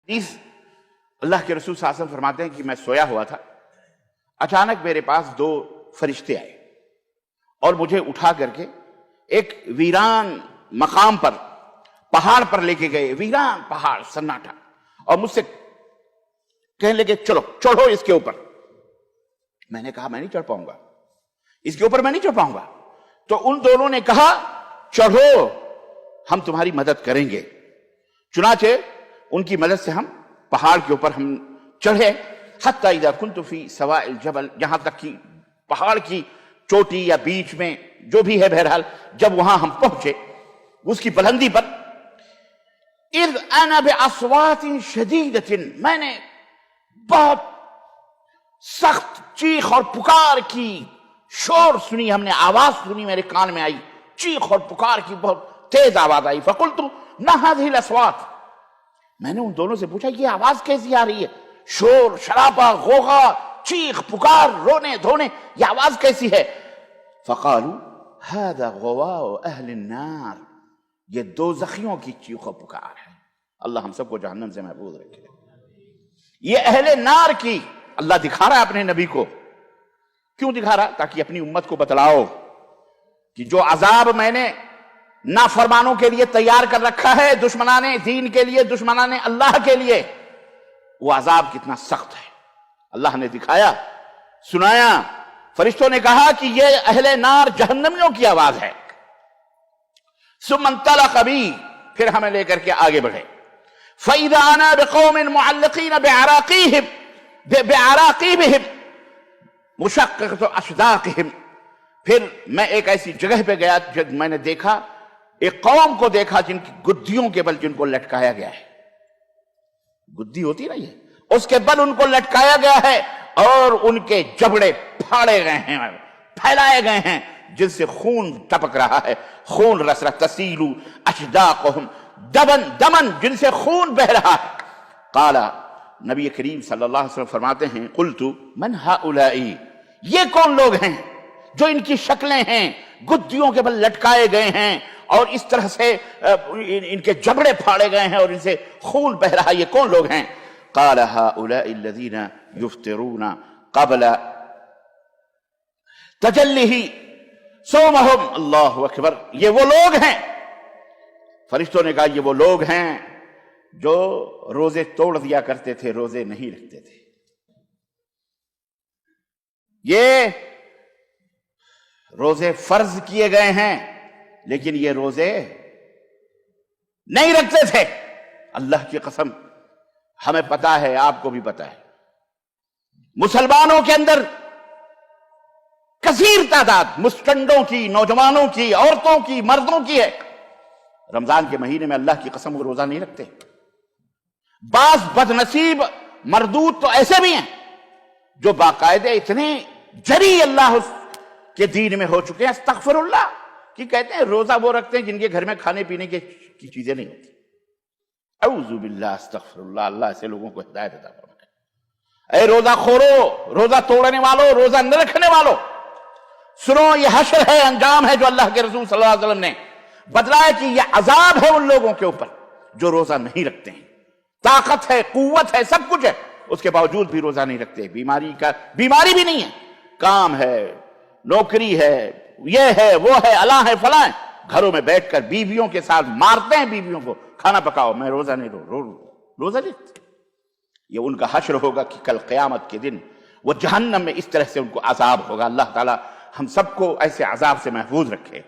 حدیث اللہ کے رسول صلی اللہ علیہ وسلم فرماتے ہیں کہ میں سویا ہوا تھا، اچانک میرے پاس دو فرشتے آئے اور مجھے اٹھا کر کے ایک ویران مقام پر، پہاڑ پر لے کے گئے، ویران پہاڑ سناٹا، اور مجھ سے کہنے لگے چلو چڑھو اس کے اوپر۔ میں نے کہا میں نہیں چڑھ پاؤں گا، اس کے اوپر میں نہیں چڑھ پاؤں گا۔ تو ان دونوں نے کہا چڑھو، ہم تمہاری مدد کریں گے۔ چنانچہ ان کی مدد سے ہم پہاڑ کے اوپر ہم چڑھے، حتی اذا کنت فی سواء الجبل، یہاں تک کہ پہاڑ کی چوٹی یا بیچ میں جو بھی ہے، بہرحال جب وہاں ہم پہنچے اس کی بلندی پر، اذ انا باصوات شدیدۃ، میں نے بہت سخت چیخ اور پکار کی شور سنی، ہم نے آواز سنی، میرے کان میں آئی، چیخ اور پکار کی بہت تیز آواز آئی۔ فقلت ما هذه الاصوات، میں نے ان دونوں سے پوچھا یہ آواز کیسی آ رہی ہے، شور شرابہ غوغا چیخ پکار رونے دھونے، یہ آواز کیسی ہے؟ فقالوا هذا غواء اہل النار، یہ دوزخیوں کی چیخ و پکار ہے۔ اللہ ہم سب کو جہنم سے محفوظ رکھے۔ یہ اہل نار کی اللہ دکھا رہا ہے اپنے نبی کو۔ کیوں دکھا رہا؟ تاکہ اپنی امت کو بتلاؤ کہ جو عذاب میں نے نافرمانوں کے لیے تیار کر رکھا ہے، دشمنان دین کے لیے، دشمنان اللہ کے لیے، وہ عذاب کتنا سخت ہے۔ اللہ نے دکھایا، سنایا، فرشتوں نے کہا کہ یہ اہل نار جہنمیوں کی آواز ہے۔ ثم انطلق بی، پھر ہمیں لے کر کے آگے بڑھے۔ فَإِذَا أَنَا بِقَوْمٍ مُعَلِّقِينَ بِأَعْرَاقِيبِهِمْ مُشَقِّقَةُ أَشْدَاقِهِمْ، پھر میں ایک ایسی جگہ پہ گیا جب میں نے دیکھا، ایک قوم کو دیکھا جن کی گدیوں کے بل جن کو لٹکایا گیا ہے۔ گدی ہوتی نا یہ، اس کے بل ان کو لٹکایا گیا ہے اور ان کے جبڑے پھاڑے گئے ہیں، پھیلائے گئے ہیں، جن سے خون ٹپک رہا ہے، خون رس رہا، تسیل اشداقہم دمن، جن سے خون بہ رہا ہے۔ قال، نبی کریم صلی اللہ علیہ وسلم فرماتے ہیں، قلت من ہؤلاء، یہ کون لوگ ہیں جو ان کی شکلیں ہیں، گدیوں کے بل لٹکائے گئے ہیں اور اس طرح سے ان کے جبڑے پھاڑے گئے ہیں اور ان سے خون بہ رہا ہے، یہ کون لوگ ہیں؟ قال هؤلاء الذين يفطرون قبل تجلیہ صومہم، اللہ اکبر، یہ وہ لوگ ہیں، فرشتوں نے کہا یہ وہ لوگ ہیں جو روزے توڑ دیا کرتے تھے، روزے نہیں رکھتے تھے۔ یہ روزے فرض کیے گئے ہیں لیکن یہ روزے نہیں رکھتے تھے۔ اللہ کی قسم، ہمیں پتا ہے، آپ کو بھی پتا ہے، مسلمانوں کے اندر کثیر تعداد مسٹنڈوں کی، نوجوانوں کی، عورتوں کی، مردوں کی ہے، رمضان کے مہینے میں اللہ کی قسم وہ روزہ نہیں رکھتے۔ بعض بد نصیب مردود تو ایسے بھی ہیں جو باقاعدہ اتنے جری اللہ کے دین میں ہو چکے ہیں، استغفر اللہ، کہ کہتے ہیں روزہ وہ رکھتے ہیں جن کے گھر میں کھانے پینے کی چیزیں نہیں ہوتی۔ اعوذ باللہ، استغفر اللہ، اللہ ایسے لوگوں کو ہدایت عطا فرمائے۔ اے روزہ خورو، روزہ توڑنے والوں، روزہ نہ رکھنے والوں، سنو، یہ حشر ہے، انجام ہے جو اللہ کے رسول صلی اللہ علیہ وسلم نے بتلایا کہ یہ عذاب ہے ان لوگوں کے اوپر جو روزہ نہیں رکھتے ہیں۔ طاقت ہے، قوت ہے، سب کچھ ہے، اس کے باوجود بھی روزہ نہیں رکھتے۔ بیماری بھی نہیں ہے، کام ہے، نوکری ہے، یہ ہے، وہ ہے، اللہ ہے، فلاں ہے، گھروں میں بیٹھ کر بیویوں کے ساتھ مارتے ہیں بیویوں کو، کھانا پکاؤ، میں روزہ نہیں روزہ نہیں۔ یہ ان کا حشر ہوگا کہ کل قیامت کے دن وہ جہنم میں اس طرح سے ان کو عذاب ہوگا۔ اللہ تعالی ہم سب کو ایسے عذاب سے محفوظ رکھے۔